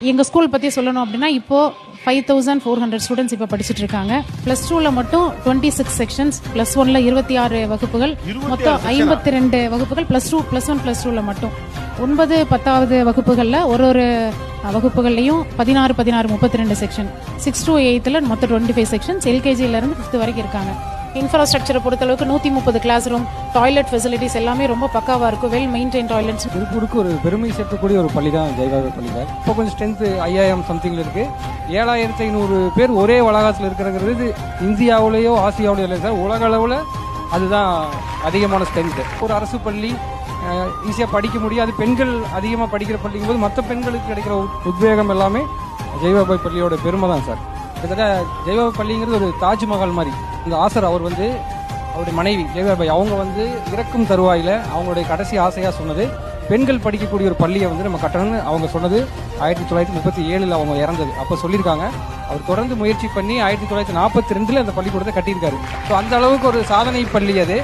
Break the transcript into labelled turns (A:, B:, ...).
A: எங்கள் ஸ்கூல் பற்றி சொல்லணும் அப்படின்னா இப்போது 5400 ஸ்டூடெண்ட்ஸ் இப்போ படிச்சுட்டு இருக்காங்க. +2ல மட்டும் 26 செக்ஷன்ஸ், +1ல 26 வகுப்புகள், மொத்தம் 52 வகுப்புகள். +2, +1, +2ல மட்டும் 9, 10வது வகுப்புகளில் ஒரு வகுப்புகள்லையும் 16, 32 செக்ஷன். 6 to 8ல மொத்தம் 25 செக்ஷன்ஸ். எல்கேஜியிலேருந்து 5th வரைக்கும் இருக்காங்க. இன்ஃப்ராஸ்ட்ரக்சரை பொறுத்தளவுக்கு 130 கிளாஸ் ரூம், டாய்லெட் ஃபெசிலிட்டிஸ் எல்லாமே ரொம்ப பக்காவாக இருக்கும். Well maintain toilets.
B: திருப்பூருக்கு ஒரு பெருமை சேர்க்கக்கூடிய ஒரு பள்ளி தான் ஜெயபாபா பள்ளி தான். இப்போ கொஞ்சம் ஸ்ட்ரென்த் 5000 சம்திங்ல இருக்கு. 7500 பேர் ஒரே வளாகத்தில் இருக்கிறது இந்தியாவிலேயோ ஆசியாவிலேயோ இல்லை சார், உலக அளவில் அதுதான் அதிகமான ஸ்ட்ரென்த். ஒரு அரசு பள்ளி ஈஸியாக படிக்க முடியும். அது பெண்கள் அதிகமாக படிக்கிற பள்ளிங்கும் போது மற்ற பெண்களுக்கு கிடைக்கிற உத்வேகம் எல்லாமே ஜெயபாபா பள்ளியோட பெருமை தான் சார். கிட்டத்தட்ட ஜெயபாபா பள்ளிங்கிறது ஒரு தாஜ்மஹால் மாதிரி. இந்த ஆசர் அவர் அவருடைய மனைவி ஜெயபாபாய் அவங்க இறக்கும் தருவாயில் அவங்களுடைய கடைசி ஆசையாக சொன்னது பெண்கள் படிக்கக்கூடிய ஒரு பள்ளியை நம்ம கட்டணும்னு அவங்க சொன்னது. 1937 அவங்க இறந்தது அப்போ சொல்லியிருக்காங்க. அவர் தொடர்ந்து முயற்சி பண்ணி 1942 அந்த பள்ளிக்கூடத்தை கட்டியிருக்காரு. ஸோ அந்த அளவுக்கு ஒரு சாதனை பள்ளி அது.